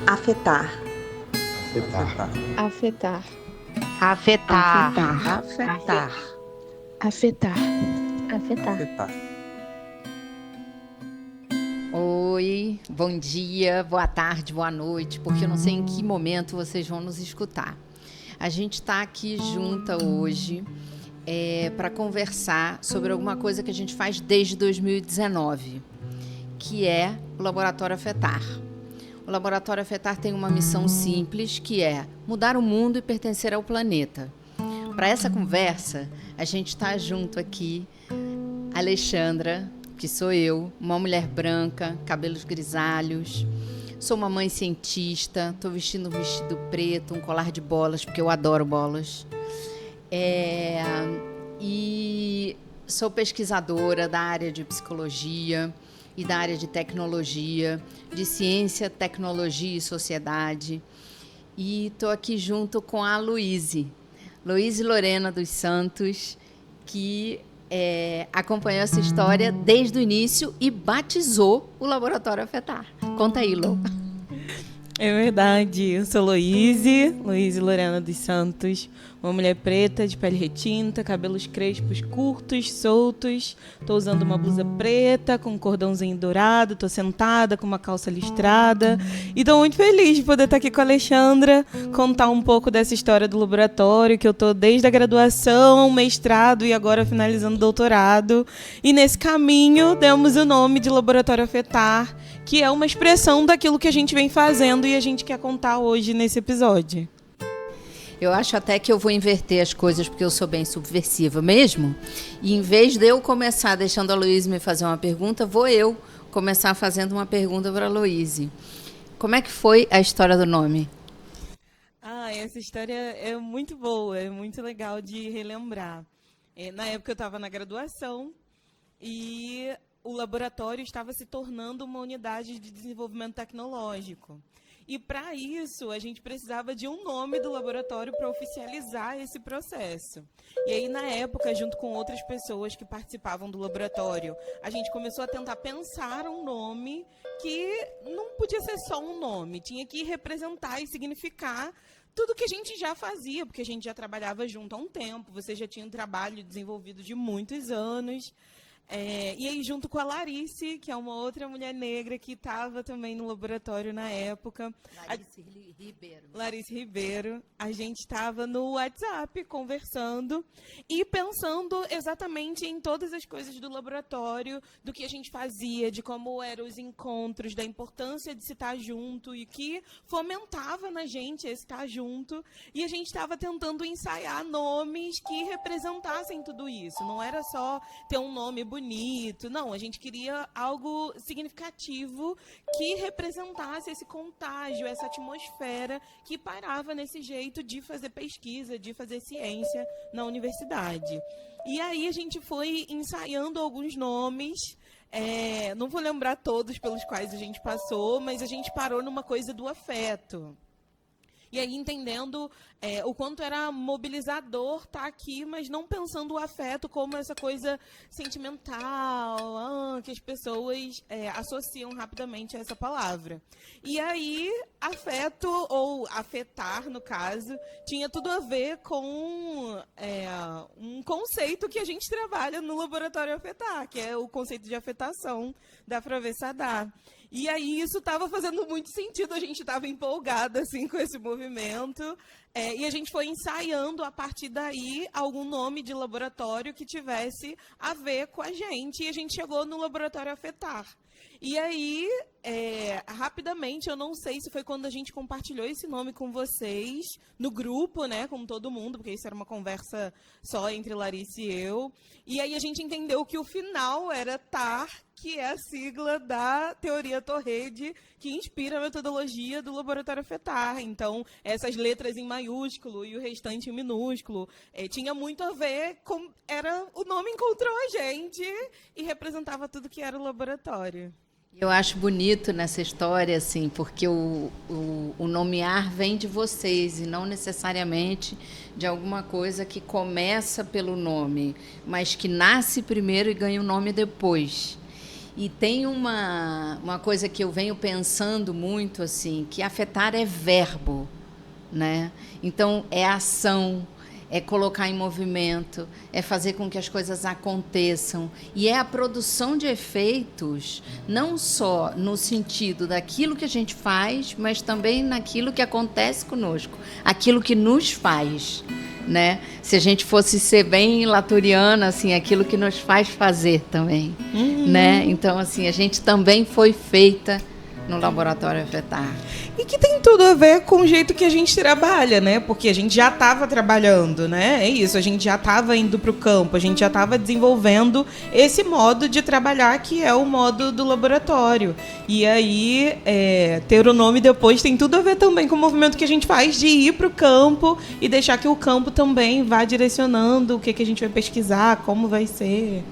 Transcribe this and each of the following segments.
Afetar. Afetar. Afetar. Afetar. Afetar. Afetar. Afetar. Afetar. Oi, bom dia, boa tarde, boa noite, porque eu não sei em que momento vocês vão nos escutar. A gente está aqui junta hoje para conversar sobre alguma coisa que a gente faz desde 2019, que é o Laboratório Afetar. O Laboratório Afetar tem uma missão simples, que é mudar o mundo e pertencer ao planeta. Para essa conversa, a gente está junto aqui, Alexandra, que sou eu, uma mulher branca, cabelos grisalhos, sou uma mãe cientista, estou vestindo um vestido preto, um colar de bolas, porque eu adoro bolas. E sou pesquisadora da área de psicologia e da área de tecnologia, de ciência, tecnologia e sociedade. E estou aqui junto com a Luíse Lorena dos Santos, que acompanhou essa história desde o início e batizou o Laboratório Afetar. Conta aí, Lô. É verdade, eu sou Luíse Lorena dos Santos, uma mulher preta, de pele retinta, cabelos crespos curtos, soltos. Estou usando uma blusa preta com um cordãozinho dourado, estou sentada com uma calça listrada e estou muito feliz de poder estar aqui com a Alexandra, contar um pouco dessa história do laboratório, que eu estou desde a graduação, mestrado e agora finalizando doutorado. E nesse caminho demos o nome de Laboratório Afetar, que é uma expressão daquilo que a gente vem fazendo e a gente quer contar hoje nesse episódio. Eu acho até que eu vou inverter as coisas, porque eu sou bem subversiva mesmo. E em vez de eu começar deixando a Luíse me fazer uma pergunta, vou eu começar fazendo uma pergunta para a Luíse. Como é que foi a história do nome? Essa história é muito boa, é muito legal de relembrar. Na época eu estava na graduação e o laboratório estava se tornando uma unidade de desenvolvimento tecnológico. E, para isso, a gente precisava de um nome do laboratório para oficializar esse processo. E aí, na época, junto com outras pessoas que participavam do laboratório, a gente começou a tentar pensar um nome que não podia ser só um nome, tinha que representar e significar tudo que a gente já fazia, porque a gente já trabalhava junto há um tempo, você já tinha um trabalho desenvolvido de muitos anos. E aí, junto com a Larice, que é uma outra mulher negra que estava também no laboratório na época. Larice Ribeiro. A gente estava no WhatsApp conversando e pensando exatamente em todas as coisas do laboratório, do que a gente fazia, de como eram os encontros, da importância de se estar junto e que fomentava na gente esse estar junto. E a gente estava tentando ensaiar nomes que representassem tudo isso. Não era só ter um nome bonito, não, a gente queria algo significativo que representasse esse contágio, essa atmosfera que pairava nesse jeito de fazer pesquisa, de fazer ciência na universidade. E aí a gente foi ensaiando alguns nomes, não vou lembrar todos pelos quais a gente passou, mas a gente parou numa coisa do afeto. E aí entendendo o quanto era mobilizador estar aqui, mas não pensando o afeto como essa coisa sentimental, que as pessoas associam rapidamente a essa palavra. E aí, afeto, ou afetar, no caso, tinha tudo a ver com um conceito que a gente trabalha no Laboratório Afetar, que é o conceito de afetação da Frave Sadar. E aí isso estava fazendo muito sentido, a gente estava empolgada assim, com esse movimento, e a gente foi ensaiando, a partir daí, algum nome de laboratório que tivesse a ver com a gente, e a gente chegou no Laboratório Afetar. E aí, rapidamente, eu não sei se foi quando a gente compartilhou esse nome com vocês, no grupo, né, com todo mundo, porque isso era uma conversa só entre Larice e eu, e aí a gente entendeu que o final era TAR, que é a sigla da teoria Torrede, que inspira a metodologia do Laboratório Afetar. Então, essas letras em maiúsculo e o restante em minúsculo, tinha muito a ver com... o nome encontrou a gente e representava tudo que era o laboratório. Eu acho bonito nessa história, assim, porque o nomear vem de vocês e não necessariamente de alguma coisa que começa pelo nome, mas que nasce primeiro e ganha o nome depois. E tem uma coisa que eu venho pensando muito, assim, que afetar é verbo, né? Então, é ação, é colocar em movimento, é fazer com que as coisas aconteçam. E é a produção de efeitos, não só no sentido daquilo que a gente faz, mas também naquilo que acontece conosco, aquilo que nos faz, né? Se a gente fosse ser bem laturiana, assim, aquilo que nos faz fazer também, né? Então, assim, a gente também foi feita no Laboratório Afetar. E que tem tudo a ver com o jeito que a gente trabalha, né? Porque a gente já estava trabalhando, né? É isso, a gente já estava indo para o campo, a gente já estava desenvolvendo esse modo de trabalhar que é o modo do laboratório. E aí, ter o nome depois tem tudo a ver também com o movimento que a gente faz de ir para o campo e deixar que o campo também vá direcionando o que a gente vai pesquisar, como vai ser.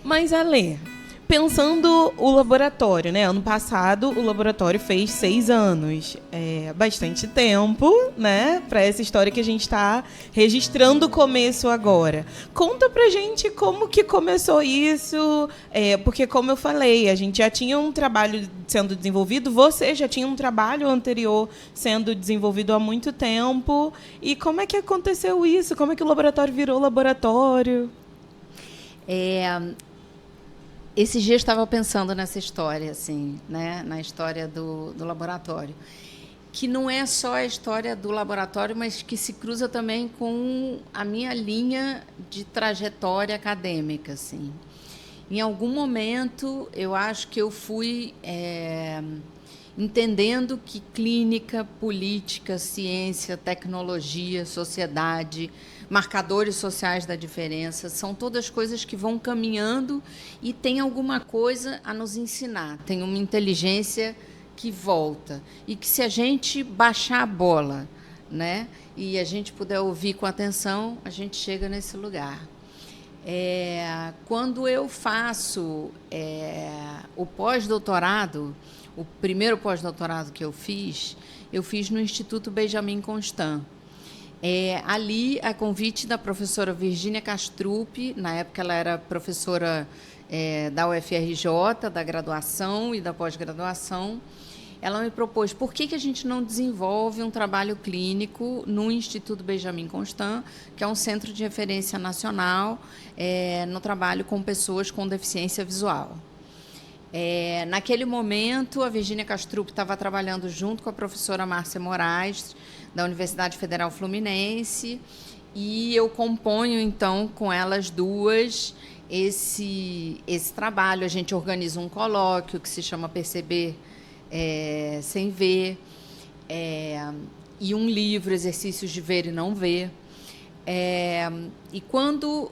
Mas, Ale, pensando o laboratório, né? Ano passado o laboratório fez 6 anos. É bastante tempo, né? Para essa história que a gente está registrando o começo agora. Conta pra gente como que começou isso. Porque, como eu falei, a gente já tinha um trabalho sendo desenvolvido. Você já tinha um trabalho anterior sendo desenvolvido há muito tempo. E como é que aconteceu isso? Como é que o laboratório virou laboratório? Esses dias eu estava pensando nessa história, assim, né? Na história do laboratório, que não é só a história do laboratório, mas que se cruza também com a minha linha de trajetória acadêmica, assim. Em algum momento, eu acho que eu fui entendendo que clínica, política, ciência, tecnologia, sociedade, marcadores sociais da diferença, são todas coisas que vão caminhando e tem alguma coisa a nos ensinar. Tem uma inteligência que volta e que, se a gente baixar a bola, né, e a gente puder ouvir com atenção, a gente chega nesse lugar. Quando eu faço o pós-doutorado, o primeiro pós-doutorado que eu fiz no Instituto Benjamin Constant. Ali, a convite da professora Virgínia Castrup, na época ela era professora da UFRJ, da graduação e da pós-graduação, ela me propôs por que a gente não desenvolve um trabalho clínico no Instituto Benjamin Constant, que é um centro de referência nacional no trabalho com pessoas com deficiência visual. Naquele momento, a Virgínia Castrup estava trabalhando junto com a professora Márcia Moraes, da Universidade Federal Fluminense, e eu componho, então, com elas duas, esse trabalho. A gente organiza um colóquio que se chama Perceber Sem Ver, e um livro, Exercícios de Ver e Não Ver. E quando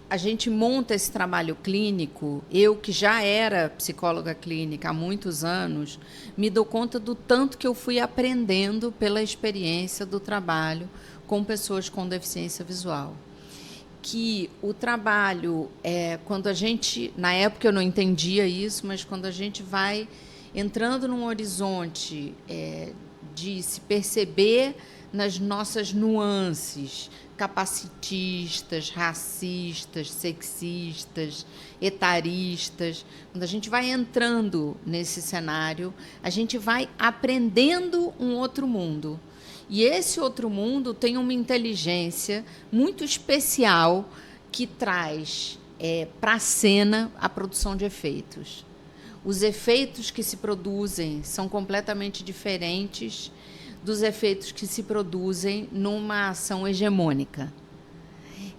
a gente monta esse trabalho clínico, eu, que já era psicóloga clínica há muitos anos, me dou conta do tanto que eu fui aprendendo pela experiência do trabalho com pessoas com deficiência visual. Que o trabalho, quando a gente, na época eu não entendia isso, mas quando a gente vai entrando num horizonte de se perceber nas nossas nuances, capacitistas, racistas, sexistas, etaristas. Quando a gente vai entrando nesse cenário, a gente vai aprendendo um outro mundo. E esse outro mundo tem uma inteligência muito especial que traz para a cena a produção de efeitos. Os efeitos que se produzem são completamente diferentes dos efeitos que se produzem numa ação hegemônica.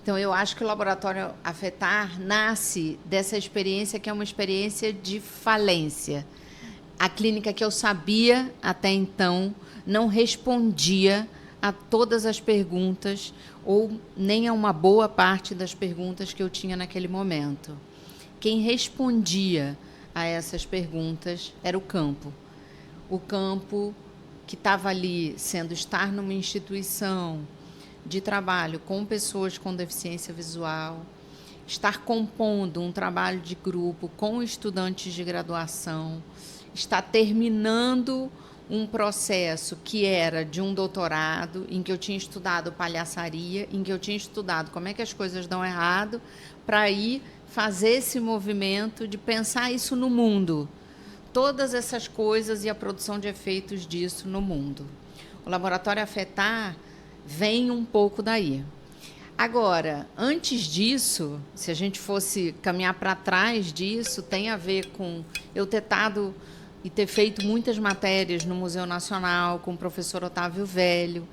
Então, eu acho que o Laboratório Afetar nasce dessa experiência, que é uma experiência de falência. A clínica que eu sabia até então não respondia a todas as perguntas, ou nem a uma boa parte das perguntas que eu tinha naquele momento. Quem respondia a essas perguntas era o campo. O campo que estava ali, sendo estar numa instituição de trabalho com pessoas com deficiência visual, estar compondo um trabalho de grupo com estudantes de graduação, estar terminando um processo que era de um doutorado, em que eu tinha estudado palhaçaria, em que eu tinha estudado como é que as coisas dão errado, para ir fazer esse movimento de pensar isso no mundo. Todas essas coisas e a produção de efeitos disso no mundo. O Laboratório Afetar vem um pouco daí. Agora, antes disso, se a gente fosse caminhar para trás disso, tem a ver com eu ter estado e ter feito muitas matérias no Museu Nacional com o professor Otávio Velho.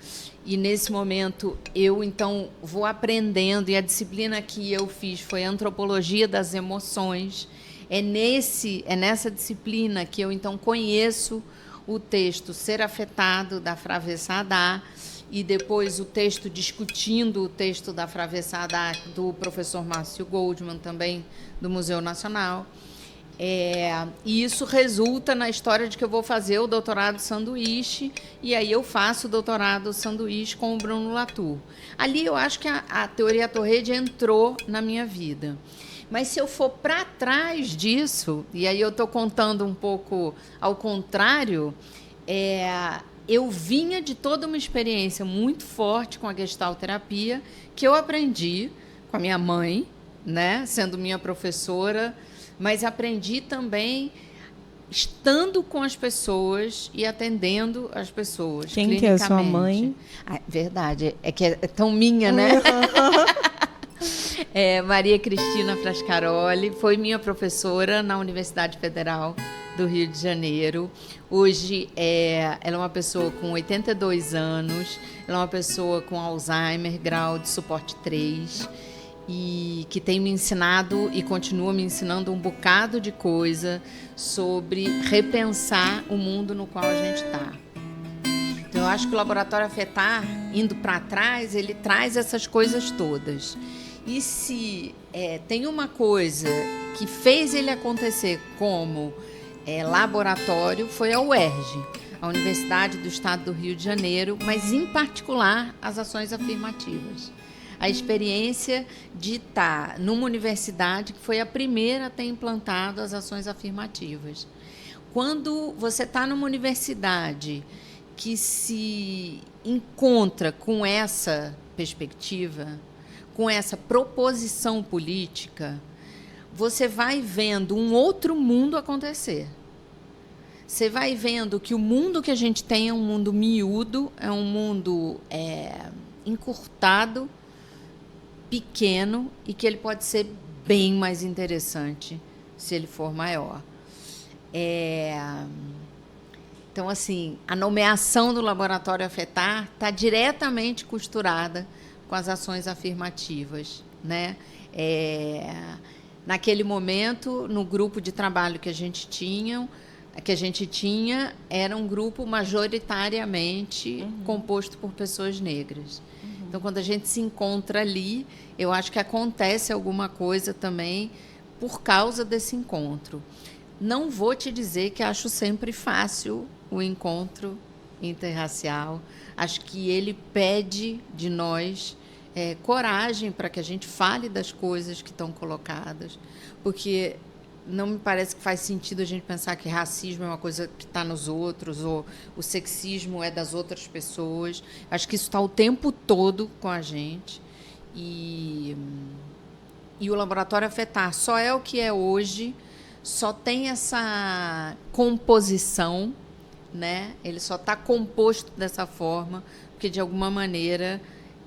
E, nesse momento, eu, então, vou aprendendo, e a disciplina que eu fiz foi Antropologia das Emoções. É nessa disciplina que eu, então, conheço o texto Ser Afetado, da Fravê Saadá, e depois o texto discutindo o texto da Fravê Saadá, do professor Márcio Goldman, também do Museu Nacional. E isso resulta na história de que eu vou fazer o doutorado sanduíche, e aí eu faço o doutorado sanduíche com o Bruno Latour. Ali eu acho que a teoria Torrede entrou na minha vida. Mas se eu for para trás disso, e aí eu estou contando um pouco ao contrário, eu vinha de toda uma experiência muito forte com a gestalterapia, que eu aprendi com a minha mãe, né, sendo minha professora, mas aprendi também estando com as pessoas e atendendo as pessoas. Quem que é sua mãe? Verdade, é que é tão minha, né? Maria Cristina Frascaroli, foi minha professora na Universidade Federal do Rio de Janeiro. Hoje, ela é uma pessoa com 82 anos, ela é uma pessoa com Alzheimer, grau de suporte 3, e que tem me ensinado e continua me ensinando um bocado de coisa sobre repensar o mundo no qual a gente está. Então, eu acho que o Laboratório Afetar, indo para trás, ele traz essas coisas todas. E se tem uma coisa que fez ele acontecer como laboratório, foi a UERJ, a Universidade do Estado do Rio de Janeiro, mas, em particular, as ações afirmativas. A experiência de estar numa universidade que foi a primeira a ter implantado as ações afirmativas. Quando você está numa universidade que se encontra com essa perspectiva, com essa proposição política, você vai vendo um outro mundo acontecer. Você vai vendo que o mundo que a gente tem é um mundo miúdo, é um mundo encurtado, pequeno, e que ele pode ser bem mais interessante se ele for maior. Então, assim, a nomeação do Laboratório Afetar está diretamente costurada com as ações afirmativas, né? Naquele momento, no grupo de trabalho que a gente tinha, era um grupo majoritariamente composto por pessoas negras. Então, quando a gente se encontra ali, eu acho que acontece alguma coisa também por causa desse encontro. Não vou te dizer que acho sempre fácil o encontro interracial. Acho que ele pede de nós coragem para que a gente fale das coisas que estão colocadas, porque não me parece que faz sentido a gente pensar que racismo é uma coisa que está nos outros, ou o sexismo é das outras pessoas. Acho que isso está o tempo todo com a gente. E o Laboratório Afetar só é o que é hoje, só tem essa composição, né? Ele só está composto dessa forma, porque, de alguma maneira,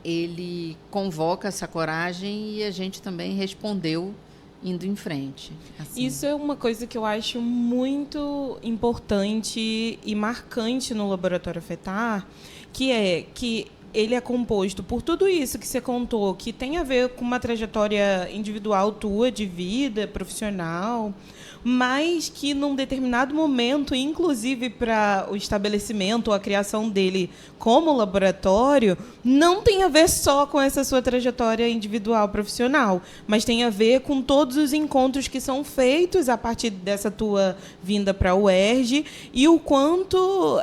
ele convoca essa coragem, e a gente também respondeu indo em frente. Assim. Isso é uma coisa que eu acho muito importante e marcante no Laboratório Afetar, que ele é composto por tudo isso que você contou, que tem a ver com uma trajetória individual tua, de vida, profissional, mas que, num determinado momento, inclusive para o estabelecimento ou a criação dele como laboratório, não tem a ver só com essa sua trajetória individual profissional, mas tem a ver com todos os encontros que são feitos a partir dessa tua vinda para a UERJ, e o quanto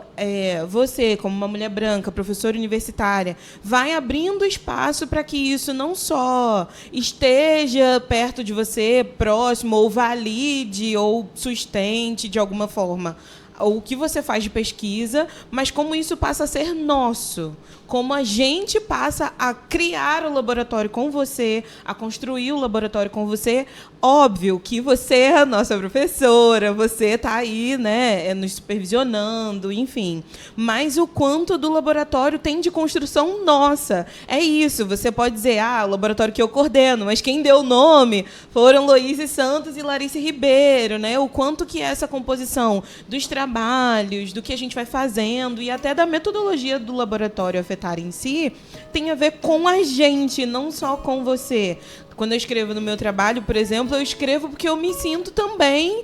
você, como uma mulher branca, professora universitária, vai abrindo espaço para que isso não só esteja perto de você, próximo, ou valide, ou sustente, de alguma forma, o que você faz de pesquisa, mas como isso passa a ser nosso. Como a gente passa a criar o laboratório com você, a construir o laboratório com você. Óbvio que você é a nossa professora, você está aí, né, nos supervisionando, enfim. Mas o quanto do laboratório tem de construção nossa. É isso, você pode dizer, o laboratório que eu coordeno, mas quem deu o nome foram Loíse Santos e Larice Ribeiro, né? O quanto que essa composição dos trabalhos, do que a gente vai fazendo e até da metodologia do laboratório afetar em si, tem a ver com a gente, não só com você. Quando eu escrevo no meu trabalho, por exemplo, eu escrevo porque eu me sinto também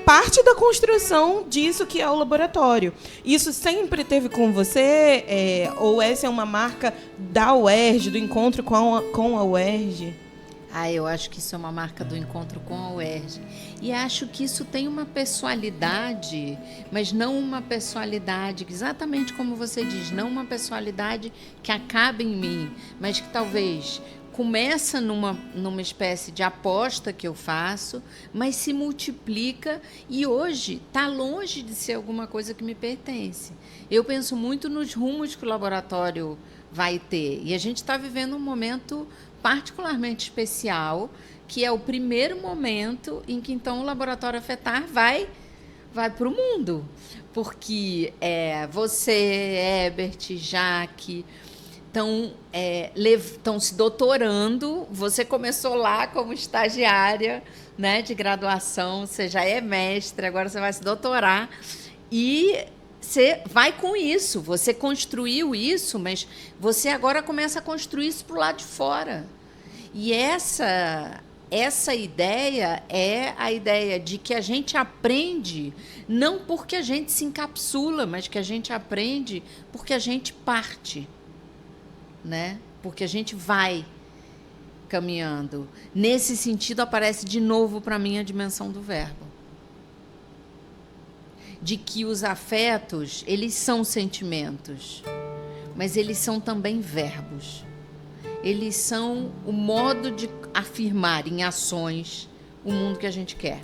parte da construção disso que é o laboratório. Isso sempre teve com você? Ou essa é uma marca da UERJ, do encontro com a UERJ? Eu acho que isso é uma marca do encontro com a UERJ. E acho que isso tem uma pessoalidade, mas não uma pessoalidade, exatamente como você diz, não uma pessoalidade que acaba em mim, mas que talvez começa numa espécie de aposta que eu faço, mas se multiplica e hoje está longe de ser alguma coisa que me pertence. Eu penso muito nos rumos que o laboratório vai ter. E a gente está vivendo um momento particularmente especial, que é o primeiro momento em que, então, o Laboratório Afetar vai para o mundo. Porque você, Herbert, Jaque, estão se doutorando. Você começou lá como estagiária, né, de graduação, você já é mestre, agora você vai se doutorar. E você vai com isso, você construiu isso, mas você agora começa a construir isso para o lado de fora. E essa ideia é a ideia de que a gente aprende não porque a gente se encapsula, mas que a gente aprende porque a gente parte, né? Porque a gente vai caminhando. Nesse sentido, aparece de novo para mim a dimensão do verbo. De que os afetos, eles são sentimentos, mas eles são também verbos. Eles são o modo de afirmar em ações o mundo que a gente quer.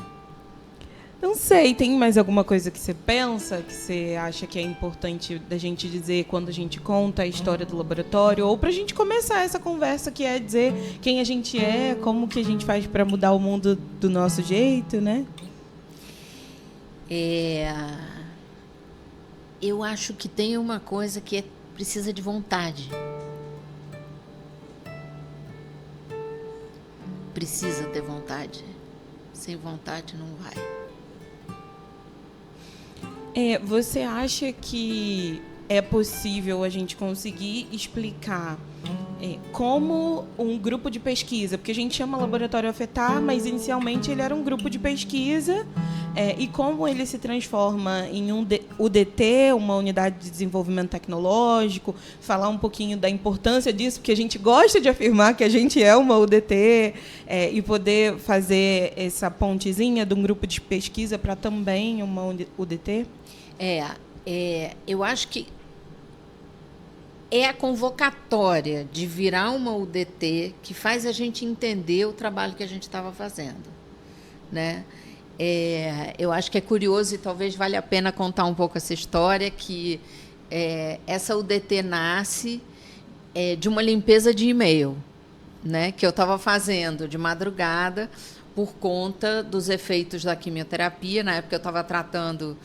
Não sei, tem mais alguma coisa que você pensa, que você acha que é importante da gente dizer quando a gente conta a história do laboratório? Ou para a gente começar essa conversa, que é dizer quem a gente é, como que a gente faz para mudar o mundo do nosso jeito, né? Eu acho que tem uma coisa que precisa de vontade. Precisa ter vontade. Sem vontade não vai. Você acha que é possível a gente conseguir explicar como um grupo de pesquisa, porque a gente chama Laboratório Afetar, mas inicialmente ele era um grupo de pesquisa, e como ele se transforma em um UDT, uma unidade de desenvolvimento tecnológico, falar um pouquinho da importância disso, porque a gente gosta de afirmar que a gente é uma UDT, e poder fazer essa pontezinha de um grupo de pesquisa para também uma UDT? Eu acho que é a convocatória de virar uma UDT que faz a gente entender o trabalho que a gente estava fazendo, né? Eu acho que é curioso e talvez valha a pena contar um pouco essa história, que essa UDT nasce de uma limpeza de e-mail, né, que eu estava fazendo de madrugada por conta dos efeitos da quimioterapia. Na época eu estava tratando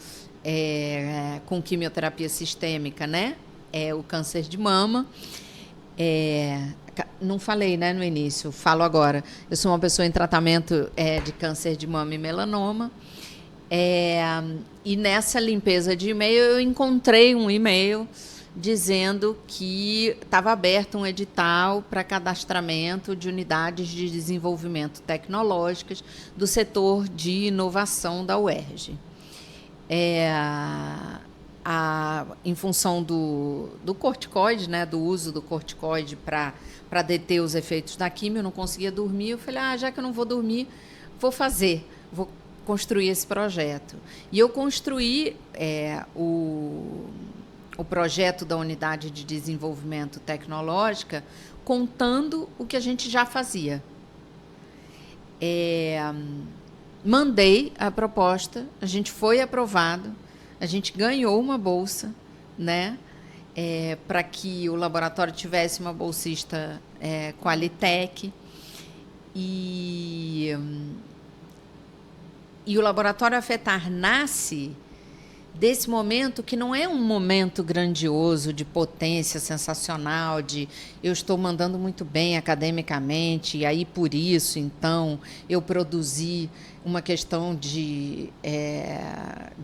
com quimioterapia sistêmica, né? O câncer de mama. Não falei, né, no início, falo agora. Eu sou uma pessoa em tratamento de câncer de mama e melanoma. E nessa limpeza de e-mail, eu encontrei um e-mail dizendo que estava aberto um edital para cadastramento de unidades de desenvolvimento tecnológicas do setor de inovação da UERJ. Em função do corticoide, né, do uso do corticoide para deter os efeitos da quimio, eu não conseguia dormir. Eu falei, já que eu não vou dormir, vou construir esse projeto. E eu construí o projeto da unidade de desenvolvimento tecnológica contando o que a gente já fazia. mandei a proposta, a gente foi aprovado, a gente ganhou uma bolsa, né? Para que o laboratório tivesse uma bolsista Qualitec. E o Laboratório Afetar nasce desse momento que não é um momento grandioso, de potência sensacional, de eu estou mandando muito bem academicamente, e aí, por isso, então, eu produzi uma questão de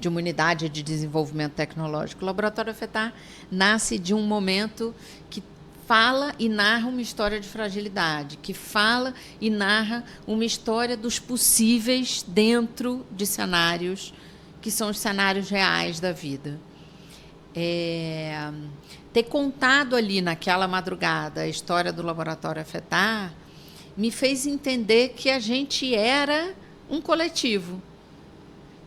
uma unidade de desenvolvimento tecnológico. O Laboratório Afetar nasce de um momento que fala e narra uma história de fragilidade, que fala e narra uma história dos possíveis dentro de cenários que são os cenários reais da vida. Ter contado ali naquela madrugada a história do Laboratório Afetar me fez entender que a gente era um coletivo,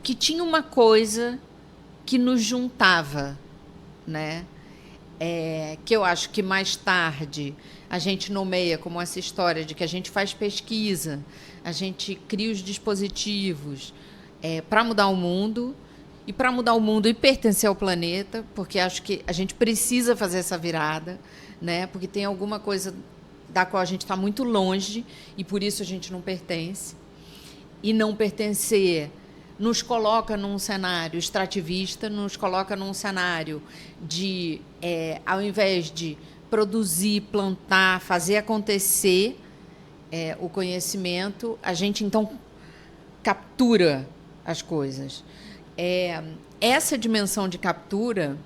que tinha uma coisa que nos juntava, né? Que eu acho que mais tarde a gente nomeia como essa história de que a gente faz pesquisa, a gente cria os dispositivos para mudar o mundo, e para mudar o mundo e pertencer ao planeta, porque acho que a gente precisa fazer essa virada, né? Porque tem alguma coisa da qual a gente está muito longe e por isso a gente não pertence. E não pertencer nos coloca num cenário extrativista, nos coloca num cenário de, ao invés de produzir, plantar, fazer acontecer o conhecimento, a gente, então, captura as coisas. Essa dimensão de captura,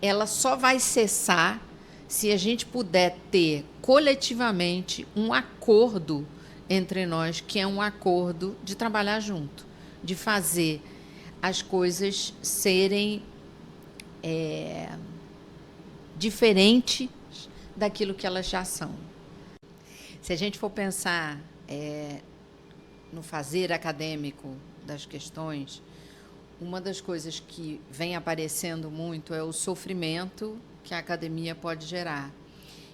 ela só vai cessar se a gente puder ter, coletivamente, um acordo entre nós, que é um acordo de trabalhar junto, de fazer as coisas serem diferentes daquilo que elas já são. Se a gente for pensar no fazer acadêmico das questões, uma das coisas que vem aparecendo muito é o sofrimento que a academia pode gerar.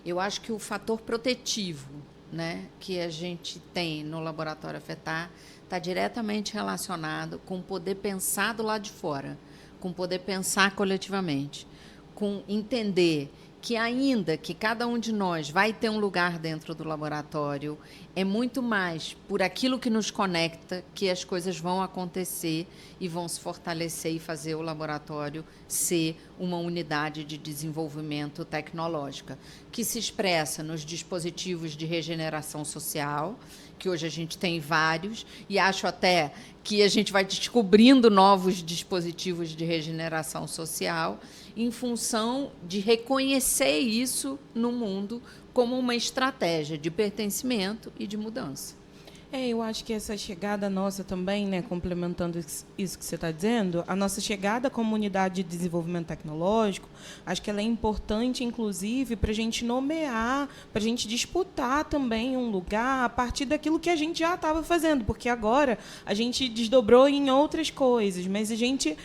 Eu acho que o fator protetivo, né, que a gente tem no Laboratório Afetar está diretamente relacionado com o poder pensar do lado de fora, com poder pensar coletivamente, com entender que, ainda que cada um de nós vai ter um lugar dentro do laboratório, é muito mais por aquilo que nos conecta que as coisas vão acontecer e vão se fortalecer e fazer o laboratório ser uma unidade de desenvolvimento tecnológica, que se expressa nos dispositivos de regeneração social, que hoje a gente tem vários, e acho até que a gente vai descobrindo novos dispositivos de regeneração social, em função de reconhecer isso no mundo como uma estratégia de pertencimento e de mudança. Eu acho que essa chegada nossa também, né, complementando isso que você está dizendo, a nossa chegada à comunidade de desenvolvimento tecnológico, acho que ela é importante, inclusive, para a gente nomear, para a gente disputar também um lugar a partir daquilo que a gente já estava fazendo, porque agora a gente desdobrou em outras coisas, mas a gente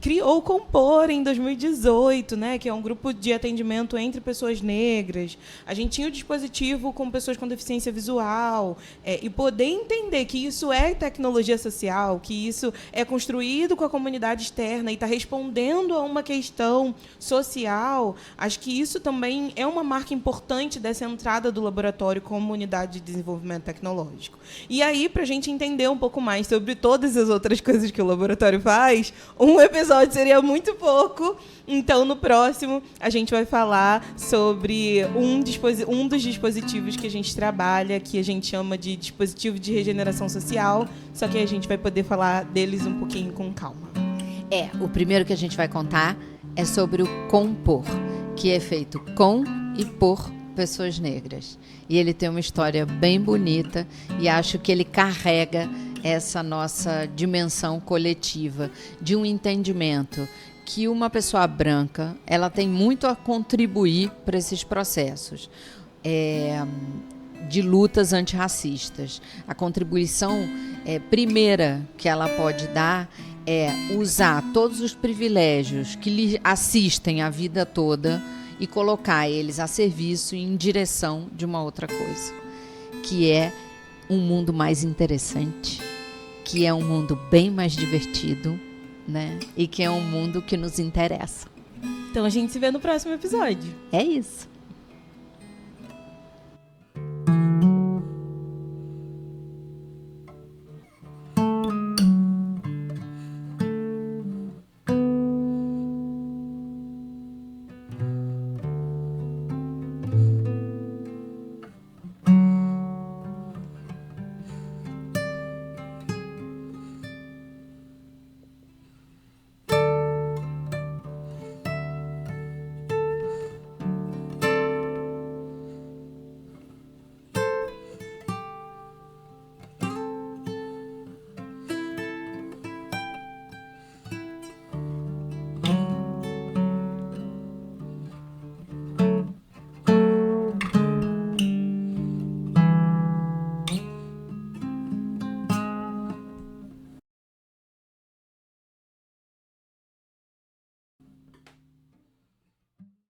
criou o Compor em 2018, né, que é um grupo de atendimento entre pessoas negras. A gente tinha o dispositivo com pessoas com deficiência visual, e poder entender que isso é tecnologia social, que isso é construído com a comunidade externa e está respondendo a uma questão social. Acho que isso também é uma marca importante dessa entrada do laboratório como unidade de desenvolvimento tecnológico. E aí, para a gente entender um pouco mais sobre todas as outras coisas que o laboratório faz, um episódio seria muito pouco. Então, no próximo, a gente vai falar sobre um dos dispositivos que a gente trabalha, que a gente chama de dispositivo de regeneração social, só que a gente vai poder falar deles um pouquinho com calma. O primeiro que a gente vai contar é sobre o Compor, que é feito com e por pessoas negras. E ele tem uma história bem bonita e acho que ele carrega essa nossa dimensão coletiva de um entendimento que uma pessoa branca ela tem muito a contribuir para esses processos de lutas antirracistas. A contribuição primeira que ela pode dar é usar todos os privilégios que lhe assistem a vida toda e colocar eles a serviço em direção de uma outra coisa, que é um mundo mais interessante, que é um mundo bem mais divertido, né? E que é um mundo que nos interessa. Então a gente se vê no próximo episódio. É isso.